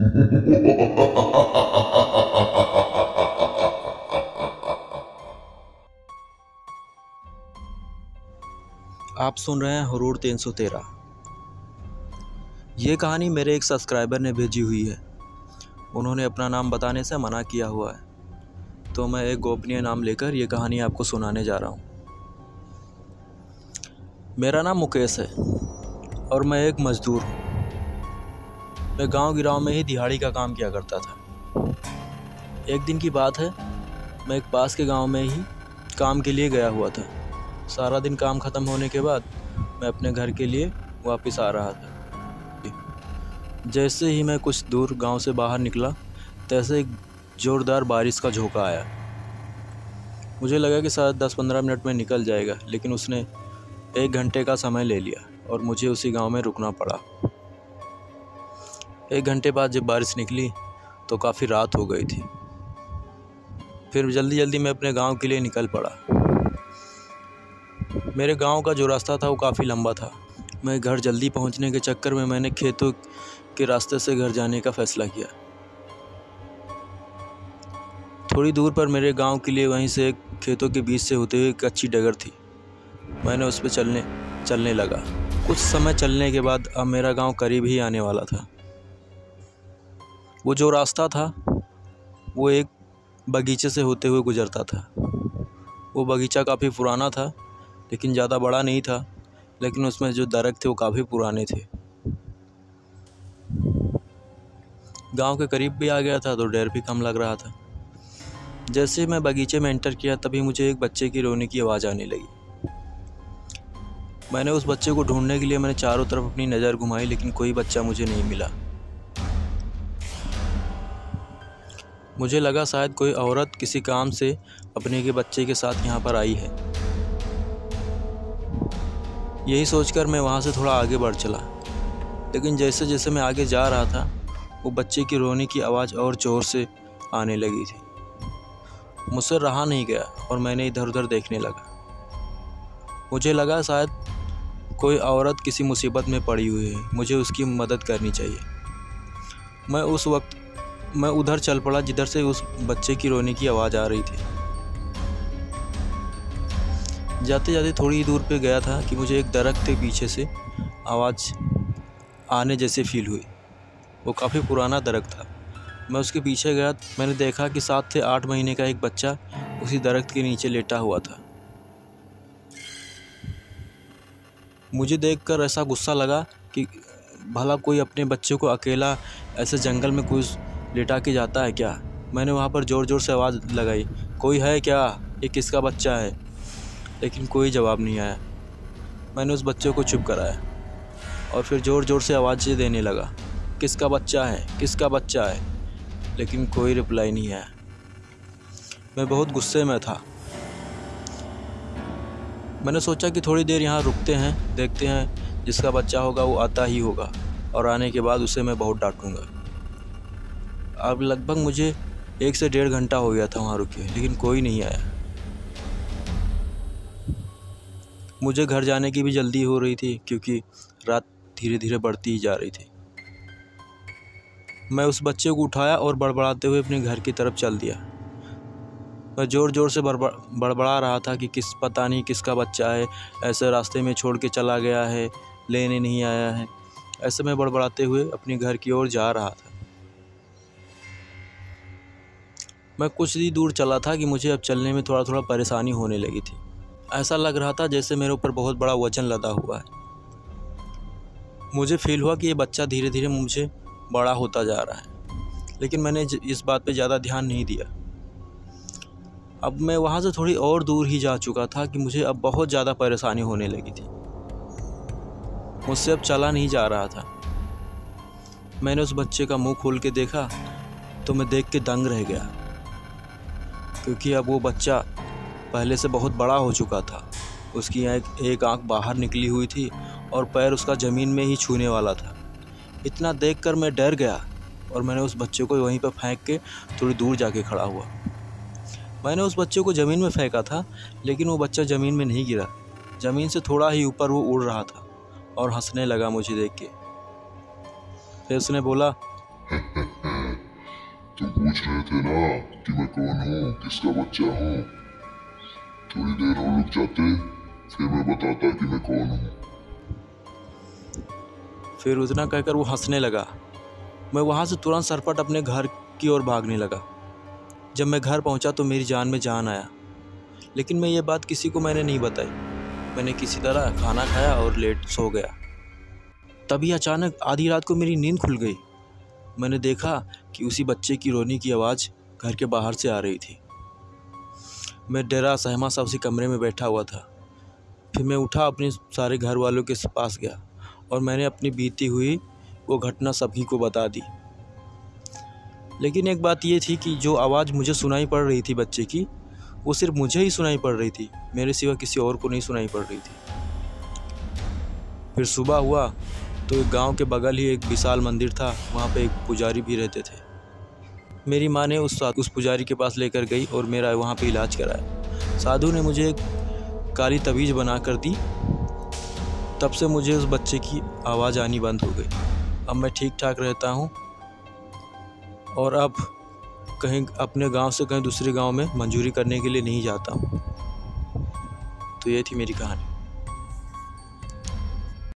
आप सुन रहे हैं हुरूर 313। ये कहानी मेरे एक सब्सक्राइबर ने भेजी हुई है। उन्होंने अपना नाम बताने से मना किया हुआ है, तो मैं एक गोपनीय नाम लेकर ये कहानी आपको सुनाने जा रहा हूँ। मेरा नाम मुकेश है और मैं एक मज़दूर हूँ। मैं गांव गिराव में ही दिहाड़ी का काम किया करता था। एक दिन की बात है, मैं एक पास के गांव में ही काम के लिए गया हुआ था। सारा दिन काम ख़त्म होने के बाद मैं अपने घर के लिए वापस आ रहा था। जैसे ही मैं कुछ दूर गांव से बाहर निकला, तैसे एक ज़ोरदार बारिश का झोंका आया। मुझे लगा कि शायद 10-15 मिनट में निकल जाएगा, लेकिन उसने 1 घंटे का समय ले लिया और मुझे उसी गांव में रुकना पड़ा। 1 घंटे बाद जब बारिश निकली तो काफ़ी रात हो गई थी। फिर जल्दी जल्दी मैं अपने गांव के लिए निकल पड़ा। मेरे गांव का जो रास्ता था वो काफ़ी लंबा था। मैं घर जल्दी पहुंचने के चक्कर में मैंने खेतों के रास्ते से घर जाने का फ़ैसला किया। थोड़ी दूर पर मेरे गांव के लिए वहीं से खेतों के बीच से होते हुए एक अच्छी डगर थी। मैंने उस पर चलने लगा। कुछ समय चलने के बाद अब मेरा गांव करीब ही आने वाला था। वो जो रास्ता था वो एक बगीचे से होते हुए गुजरता था। वो बगीचा काफ़ी पुराना था, लेकिन ज़्यादा बड़ा नहीं था, लेकिन उसमें जो दरख्त थे वो काफ़ी पुराने थे। गांव के करीब भी आ गया था तो डर भी कम लग रहा था। जैसे मैं बगीचे में एंटर किया, तभी मुझे एक बच्चे की रोने की आवाज़ आने लगी। मैंने उस बच्चे को ढूंढने के लिए मैंने चारों तरफ अपनी नज़र घुमाई, लेकिन कोई बच्चा मुझे नहीं मिला। मुझे लगा शायद कोई औरत किसी काम से अपने के बच्चे के साथ यहाँ पर आई है। यही सोचकर मैं वहाँ से थोड़ा आगे बढ़ चला, लेकिन जैसे जैसे मैं आगे जा रहा था वो बच्चे की रोने की आवाज़ और ज़ोर से आने लगी थी। मुझसे रहा नहीं गया और मैंने इधर उधर देखने लगा। मुझे लगा शायद कोई औरत किसी मुसीबत में पड़ी हुई है, मुझे उसकी मदद करनी चाहिए। मैं उधर चल पड़ा जिधर से उस बच्चे की रोने की आवाज़ आ रही थी। जाते जाते थोड़ी ही दूर पे गया था कि मुझे एक दरख्त के पीछे से आवाज़ आने जैसे फील हुई। वो काफ़ी पुराना दरख्त था। मैं उसके पीछे गया। मैंने देखा कि 7 से 8 महीने का एक बच्चा उसी दरख्त के नीचे लेटा हुआ था। मुझे देखकर ऐसा गुस्सा लगा कि भला कोई अपने बच्चे को अकेला ऐसे जंगल में कोई लेटा के जाता है क्या। मैंने वहाँ पर ज़ोर ज़ोर से आवाज़ लगाई, कोई है क्या, ये किसका बच्चा है? लेकिन कोई जवाब नहीं आया। मैंने उस बच्चे को चुप कराया और फिर ज़ोर ज़ोर से आवाज़ें देने लगा, किसका बच्चा है, किसका बच्चा है? लेकिन कोई रिप्लाई नहीं आया। मैं बहुत गुस्से में था। मैंने सोचा कि थोड़ी देर यहाँ रुकते हैं, देखते हैं, जिसका बच्चा होगा वो आता ही होगा और आने के बाद उसे मैं बहुत डांटूंगा। अब लगभग मुझे 1 से 1.5 घंटा हो गया था वहाँ रुके, लेकिन कोई नहीं आया। मुझे घर जाने की भी जल्दी हो रही थी क्योंकि रात धीरे धीरे बढ़ती ही जा रही थी। मैं उस बच्चे को उठाया और बड़बड़ाते हुए अपने घर की तरफ चल दिया। मैं ज़ोर ज़ोर से बड़बड़ा रहा था कि पता नहीं किसका बच्चा है, ऐसे रास्ते में छोड़ के चला गया है, लेने नहीं आया है। ऐसे मैं बड़बड़ाते हुए अपने घर की ओर जा रहा था। मैं कुछ ही दूर चला था कि मुझे अब चलने में थोड़ा थोड़ा परेशानी होने लगी थी। ऐसा लग रहा था जैसे मेरे ऊपर बहुत बड़ा वजन लदा हुआ है। मुझे फील हुआ कि ये बच्चा धीरे धीरे मुझे बड़ा होता जा रहा है, लेकिन मैंने इस बात पे ज़्यादा ध्यान नहीं दिया। अब मैं वहाँ से थोड़ी और दूर ही जा चुका था कि मुझे अब बहुत ज़्यादा परेशानी होने लगी थी। मुझसे अब चला नहीं जा रहा था। मैंने उस बच्चे का मुंह खोल के देखा तो मैं देख के दंग रह गया, क्योंकि अब वो बच्चा पहले से बहुत बड़ा हो चुका था। उसकी एक आँख बाहर निकली हुई थी और पैर उसका ज़मीन में ही छूने वाला था। इतना देखकर मैं डर गया और मैंने उस बच्चे को वहीं पर फेंक के थोड़ी दूर जाके खड़ा हुआ। मैंने उस बच्चे को ज़मीन में फेंका था, लेकिन वो बच्चा ज़मीन में नहीं गिरा। ज़मीन से थोड़ा ही ऊपर वो उड़ रहा था और हंसने लगा मुझे देख के। फिर उसने बोला, तुम पूछ रहे थे ना कि मैं कौन हूँ, किसका बच्चा हूँ। थोड़ी देर और रुक जाते, फिर मैं बताता कि मैं कौन हूँ। फिर उतना कहकर वो हंसने लगा। मैं वहाँ से तुरंत सरपट अपने घर की ओर भागने लगा। जब मैं घर पहुँचा तो मेरी जान में जान आया, लेकिन मैं ये बात किसी को मैंने नहीं बताई। मैंने किसी तरह खाना खाया और लेट सो गया। तभी अचानक आधी रात को मेरी नींद खुल गई। मैंने देखा कि उसी बच्चे की रोने की आवाज़ घर के बाहर से आ रही थी। मैं डरा सहमा सा उसी कमरे में बैठा हुआ था। फिर मैं उठा, अपने सारे घर वालों के पास गया और मैंने अपनी बीती हुई वो घटना सभी को बता दी। लेकिन एक बात ये थी कि जो आवाज़ मुझे सुनाई पड़ रही थी बच्चे की, वो सिर्फ मुझे ही सुनाई पड़ रही थी, मेरे सिवा किसी और को नहीं सुनाई पड़ रही थी। फिर सुबह हुआ तो एक गांव के बगल ही एक विशाल मंदिर था। वहाँ पे एक पुजारी भी रहते थे। मेरी माँ ने उस पुजारी के पास लेकर गई और मेरा वहाँ पे इलाज कराया। साधु ने मुझे एक काली तवीज़ बना कर दी। तब से मुझे उस बच्चे की आवाज़ आनी बंद हो गई। अब मैं ठीक ठाक रहता हूँ और अब कहीं अपने गांव से कहीं दूसरे गांव में मंजूरी करने के लिए नहीं जाता हूँ। तो ये थी मेरी कहानी।